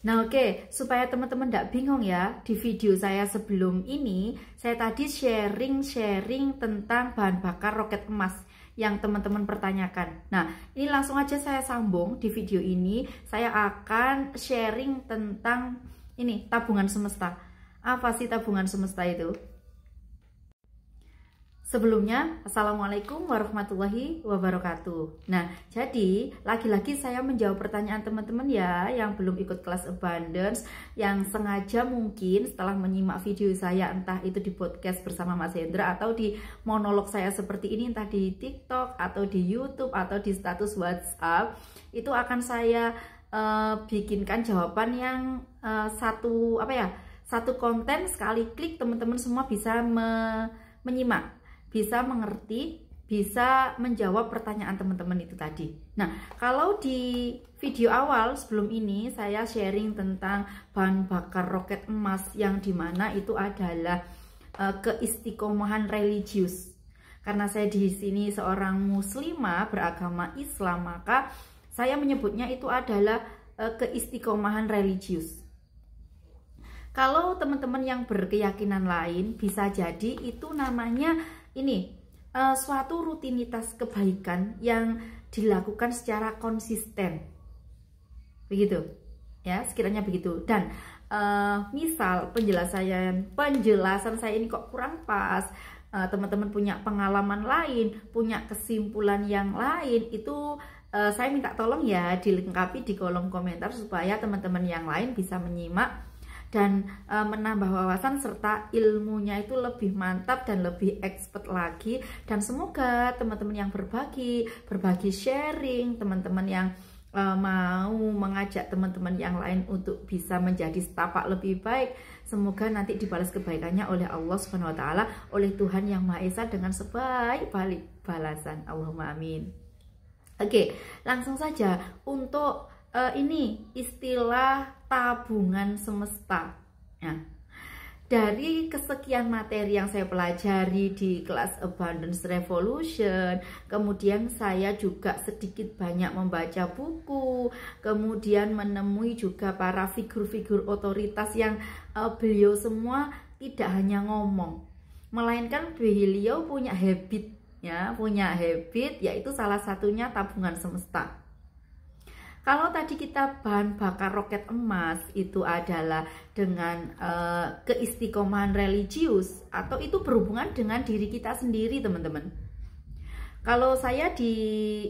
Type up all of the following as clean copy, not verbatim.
Nah oke, supaya teman-teman tidak bingung ya, di video saya sebelum ini, saya tadi sharing tentang bahan bakar roket emas yang teman-teman pertanyakan. Nah, ini langsung aja saya sambung di video ini, saya akan sharing tentang ini, tabungan semesta. Apa sih tabungan semesta itu? Sebelumnya, Assalamualaikum warahmatullahi wabarakatuh. Nah, jadi lagi-lagi saya menjawab pertanyaan teman-teman ya yang belum ikut kelas Abundance, yang sengaja mungkin setelah menyimak video saya entah itu di podcast bersama Mas Hendra atau di monolog saya seperti ini, entah di TikTok atau di YouTube atau di status WhatsApp, itu akan saya bikinkan jawaban yang satu konten sekali klik, teman-teman semua bisa menyimak, bisa mengerti, bisa menjawab pertanyaan teman-teman itu tadi. Nah, kalau di video awal sebelum ini saya sharing tentang bahan bakar roket emas yang dimana itu adalah keistiqomahan religius. Karena saya di sini seorang muslimah beragama Islam, maka saya menyebutnya itu adalah keistiqomahan religius. Kalau teman-teman yang berkeyakinan lain, bisa jadi itu namanya ini suatu rutinitas kebaikan yang dilakukan secara konsisten, begitu ya, sekiranya begitu. Dan misal penjelasan saya ini kok kurang pas, teman-teman punya pengalaman lain, punya kesimpulan yang lain, itu saya minta tolong ya dilengkapi di kolom komentar supaya teman-teman yang lain bisa menyimak dan menambah wawasan serta ilmunya itu lebih mantap dan lebih expert lagi. Dan semoga teman-teman yang berbagi sharing, teman-teman yang mau mengajak teman-teman yang lain untuk bisa menjadi setapak lebih baik, semoga nanti dibalas kebaikannya oleh Allah Subhanahu wa taala, oleh Tuhan Yang Maha Esa dengan sebaik-baik balasan. Allahumma amin. Oke, langsung saja untuk ini istilah tabungan semesta. Nah, dari kesekian materi yang saya pelajari di kelas Abundance Revolution, kemudian saya juga sedikit banyak membaca buku, kemudian menemui juga para figur-figur otoritas yang beliau semua tidak hanya ngomong, melainkan beliau punya habit ya, yaitu salah satunya tabungan semesta. Kalau tadi kita bahan bakar roket emas itu adalah dengan keistiqomahan religius, atau itu berhubungan dengan diri kita sendiri, teman-teman. Kalau saya di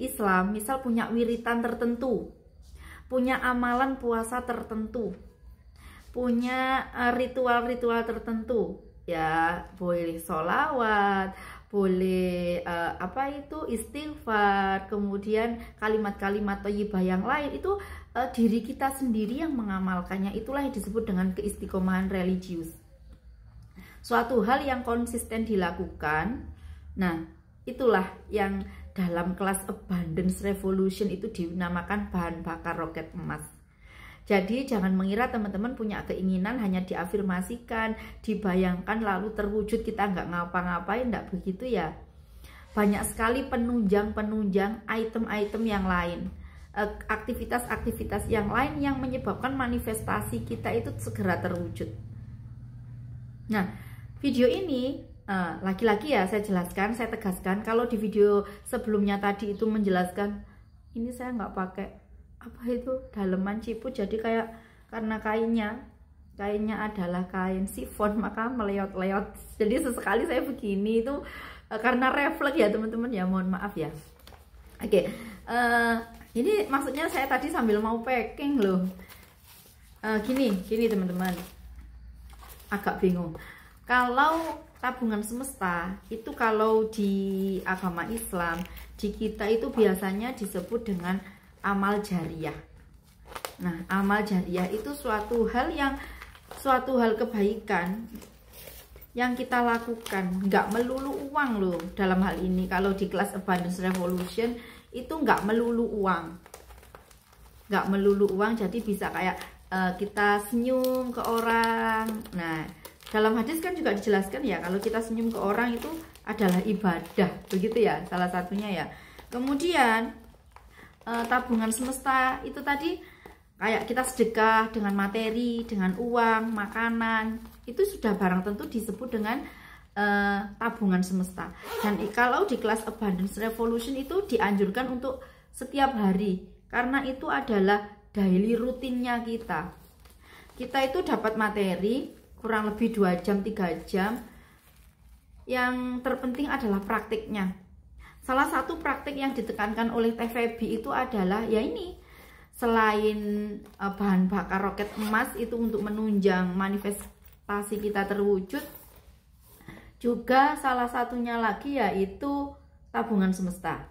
Islam, misal punya wiritan tertentu, punya amalan puasa tertentu, punya ritual-ritual tertentu, ya boleh sholawat, boleh istighfar, kemudian kalimat-kalimat thayyibah yang lain, itu diri kita sendiri yang mengamalkannya, itulah yang disebut dengan keistiqomahan religius. Suatu hal yang konsisten dilakukan. Nah, itulah yang dalam kelas Abundance Revolution itu dinamakan bahan bakar roket emas. Jadi jangan mengira teman-teman punya keinginan hanya diafirmasikan, dibayangkan lalu terwujud, kita nggak ngapa-ngapain, nggak begitu ya. Banyak sekali penunjang item-item yang lain, aktivitas-aktivitas yang lain yang menyebabkan manifestasi kita itu segera terwujud. Nah, video ini lagi-lagi ya saya jelaskan, saya tegaskan, kalau di video sebelumnya tadi itu menjelaskan, ini saya nggak pakai daleman ciput, jadi kayak karena kainnya adalah kain sifon maka meleot-leot, jadi sesekali saya begini itu karena refleks ya teman-teman ya, mohon maaf ya. Oke, ini maksudnya saya tadi sambil mau packing loh, gini teman-teman, agak bingung. Kalau tabungan semesta itu kalau di agama Islam, di kita itu biasanya disebut dengan amal jariah. Nah, amal jariah itu suatu hal kebaikan yang kita lakukan, nggak melulu uang loh. Dalam hal ini kalau di kelas Abundance Revolution itu nggak melulu uang, jadi bisa kayak kita senyum ke orang. Nah, dalam hadis kan juga dijelaskan ya, kalau kita senyum ke orang itu adalah ibadah, begitu ya, salah satunya ya. Kemudian tabungan semesta itu tadi Kayak kita sedekah dengan materi, dengan uang, makanan, itu sudah barang tentu disebut dengan tabungan semesta. Dan kalau di kelas Abundance Revolution itu dianjurkan untuk setiap hari, karena itu adalah daily rutinnya kita. Kita itu dapat materi kurang lebih 2 jam, 3 jam. Yang terpenting adalah praktiknya. Salah satu praktik yang ditekankan oleh Teh Feby itu adalah ya ini, selain bahan bakar roket emas itu untuk menunjang manifestasi kita terwujud, juga salah satunya lagi yaitu tabungan semesta.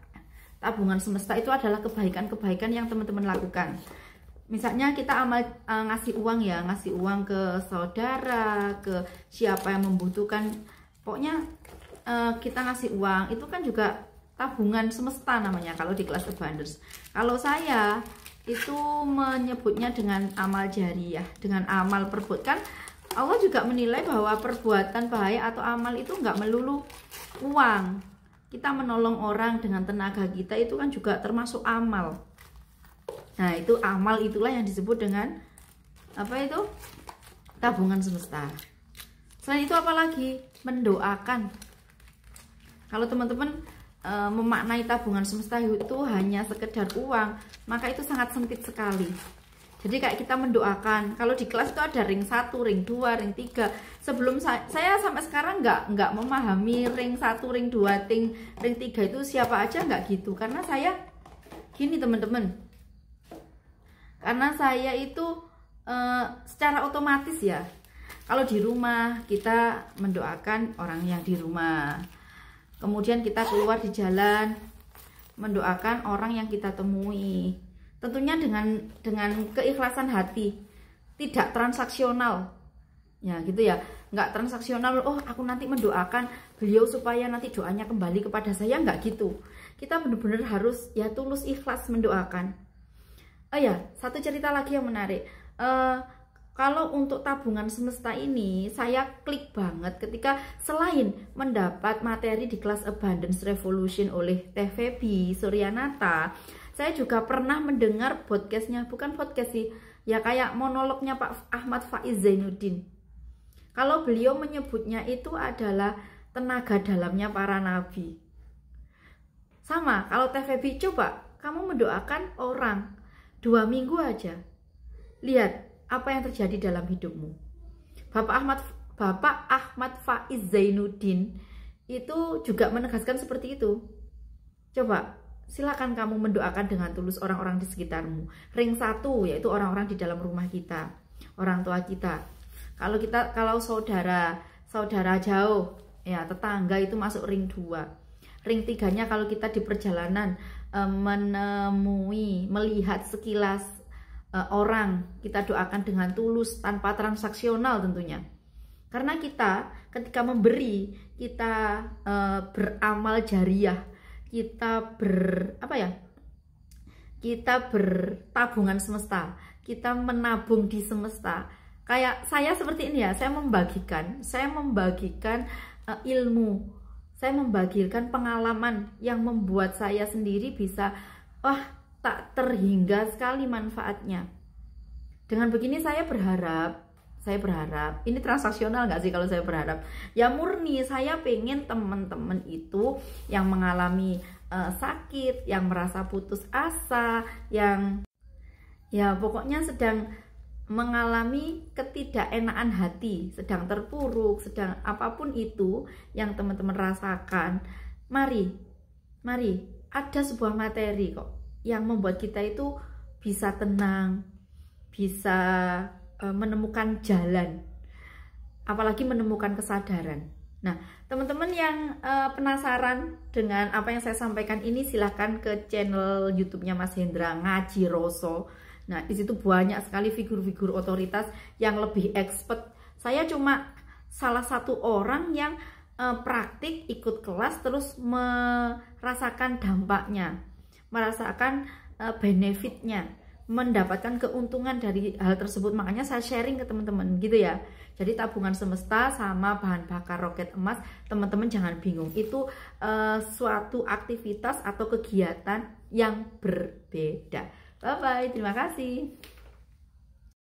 Tabungan semesta itu adalah kebaikan-kebaikan yang teman-teman lakukan. Misalnya kita amal ngasih uang ya, ngasih uang ke saudara, ke siapa yang membutuhkan. Pokoknya kita ngasih uang, itu kan juga tabungan semesta namanya kalau di kelas Abundance. Kalau saya itu menyebutnya dengan amal jariyah, dengan amal perbuatan. Allah juga menilai bahwa perbuatan bahaya atau amal itu nggak melulu uang. Kita menolong orang dengan tenaga kita itu kan juga termasuk amal. Nah, itu amal itulah yang disebut dengan apa itu? Tabungan semesta. Selain itu apalagi? Mendoakan. Kalau teman-teman memaknai tabungan semesta itu hanya sekedar uang, maka itu sangat sempit sekali. Jadi kayak kita mendoakan. Kalau di kelas itu ada ring 1, ring 2, ring 3. Sebelum saya sampai sekarang nggak memahami ring 1, ring 2, ring 3 itu siapa aja, nggak gitu. Karena saya gini teman-teman. Karena saya itu secara otomatis ya, kalau di rumah kita mendoakan orang yang di rumah, kemudian kita keluar di jalan mendoakan orang yang kita temui, tentunya dengan keikhlasan hati, tidak transaksional ya gitu ya, nggak transaksional. Oh, aku nanti mendoakan beliau supaya nanti doanya kembali kepada saya, nggak gitu. Kita benar-benar harus ya tulus ikhlas mendoakan. Oh ya, satu cerita lagi yang menarik. Kalau untuk tabungan semesta ini, saya klik banget ketika selain mendapat materi di kelas Abundance Revolution oleh Teh Feby Suryanata, saya juga pernah mendengar podcastnya, bukan podcast sih, ya kayak monolognya Pak Ahmad Faiz Zainuddin. Kalau beliau menyebutnya itu adalah tenaga dalamnya para nabi. Sama, kalau Teh Feby, coba kamu mendoakan orang 2 minggu aja, lihat apa yang terjadi dalam hidupmu. Bapak Ahmad Faiz Zainuddin itu juga menegaskan seperti itu. Coba silakan kamu mendoakan dengan tulus orang-orang di sekitarmu. Ring 1 yaitu orang-orang di dalam rumah kita, orang tua kita. Kalau saudara jauh ya, tetangga itu masuk ring 2. Ring 3-nya kalau kita di perjalanan melihat sekilas orang, kita doakan dengan tulus tanpa transaksional tentunya. Karena kita ketika memberi, kita beramal jariyah, kita bertabungan semesta, kita menabung di semesta. Kayak saya seperti ini ya, saya membagikan ilmu, saya membagikan pengalaman yang membuat saya sendiri bisa tak terhingga sekali manfaatnya. Dengan begini saya berharap ini transaksional nggak sih kalau saya berharap? Ya murni saya pengen teman-teman itu yang mengalami sakit, yang merasa putus asa, yang ya pokoknya sedang mengalami ketidakenaan hati, sedang terpuruk, sedang apapun itu yang teman-teman rasakan, mari ada sebuah materi kok yang membuat kita itu bisa tenang, bisa menemukan jalan, apalagi menemukan kesadaran. Nah, teman-teman yang penasaran dengan apa yang saya sampaikan ini, silahkan ke channel YouTube-nya Mas Hendra Ngaji Roso. Nah, di situ banyak sekali figur-figur otoritas yang lebih expert. Saya cuma salah satu orang yang praktik ikut kelas terus merasakan dampaknya, merasakan benefitnya, mendapatkan keuntungan dari hal tersebut. Makanya saya sharing ke teman-teman gitu ya. Jadi tabungan semesta sama bahan bakar roket emas, teman-teman jangan bingung, itu suatu aktivitas atau kegiatan yang berbeda. Bye bye, terima kasih.